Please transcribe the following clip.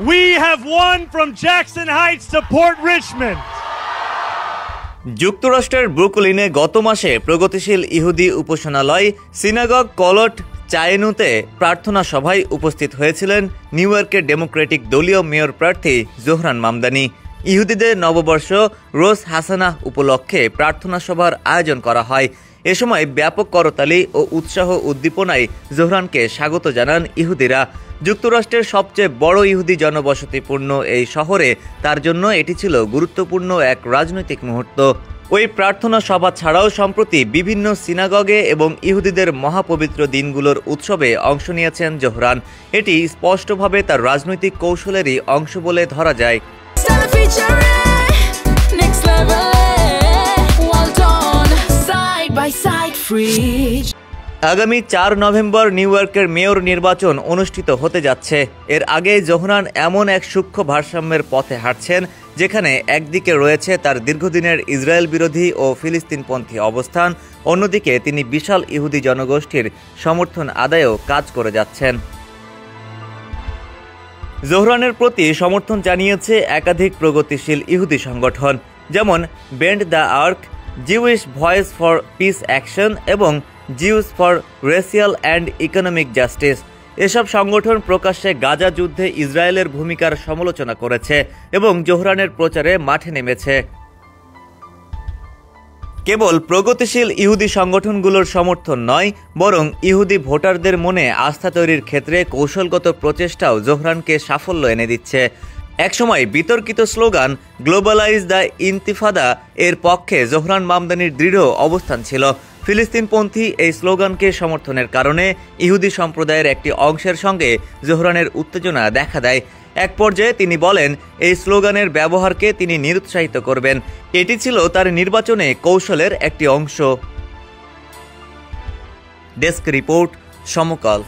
We have won from Jackson Heights to Port Richmond. যুক্তরাষ্ট্রের ব্রুকলিনে গত মাসে প্রগতিশীল ইহুদি উপাসনালয় সিনাগগ কলট চায়েনুতে প্রার্থনা সভায় উপস্থিত হয়েছিলেন নিউ ইয়র্কের ডেমোক্রেটিক দলীয় মেয়র প্রার্থী জোহরান মামদানি। ইহুদিদের নববর্ষ রোজ হাসানাহ উপলক্ষে প্রার্থনা সভার আয়োজন করা হয়। এ সময় ব্যাপক করতালি ও উৎসাহ উদ্দীপনায় জোহরানকে স্বাগত জানান ইহুদিরা। যুক্তরাষ্ট্রের সবচেয়ে বড় ইহুদি জনবসতিপূর্ণ এই শহরে তার জন্য এটি ছিল গুরুত্বপূর্ণ এক রাজনৈতিক মুহূর্ত। ওই প্রার্থনা সভা ছাড়াও সম্প্রতি বিভিন্ন সিনাগগে এবং ইহুদিদের মহাপবিত্র দিনগুলোর উৎসবে অংশ নিয়েছেন জোহরান। এটি স্পষ্টভাবে তার রাজনৈতিক কৌশলেরই অংশ বলে ধরা যায়। আগামী 4 নভেম্বর নিউ ইয়র্কের মেয়র নির্বাচন অনুষ্ঠিত হতে যাচ্ছে। এর আগে জোহরান এমন এক সূক্ষ্ম ভারসাম্যের পথে হাঁটছেন যেখানে একদিকে রয়েছে তার দীর্ঘদিনের ইসরায়েল বিরোধী ও ফিলিস্তিনপন্থী অবস্থান, অন্যদিকে তিনি বিশাল ইহুদি জনগোষ্ঠীর সমর্থন আদায়েও কাজ করে যাচ্ছেন। জোহরানের প্রতি সমর্থন জানিয়েছে একাধিক প্রগতিশীল ইহুদি সংগঠন, যেমন bend the arc, Jewish voice for peace action এবং Jews for racial and economic justice. এসব সংগঠন প্রকাশ্যে গাজা যুদ্ধে ইসরায়েলের ভূমিকার সমালোচনা করেছে এবং জোহরানের প্রচারে মাঠে নেমেছে। কেবল প্রগতিশীল ইহুদি সংগঠনগুলোর সমর্থন নয়, বরং ইহুদি ভোটারদের মনে আস্থা তৈরির ক্ষেত্রে কৌশলগত প্রচেষ্টাও জোহরানকে সাফল্য এনে দিচ্ছে। একসময় বিতর্কিত স্লোগান গ্লোবালাইজ দ্য ইন্তিফাদা এর পক্ষে জোহরান মামদানির দৃঢ় অবস্থান ছিল। ফিলিস্তিনপন্থী এই স্লোগানকে সমর্থনের কারণে ইহুদি সম্প্রদায়ের একটি অংশের সঙ্গে জোহরানের উত্তেজনা দেখা দেয়। এক পর্যায়ে তিনি বলেন এই স্লোগানের ব্যবহারকে তিনি নিরুৎসাহিত করবেন। এটি ছিল তার নির্বাচনে কৌশলের একটি অংশ। ডেস্ক রিপোর্ট, সমকাল।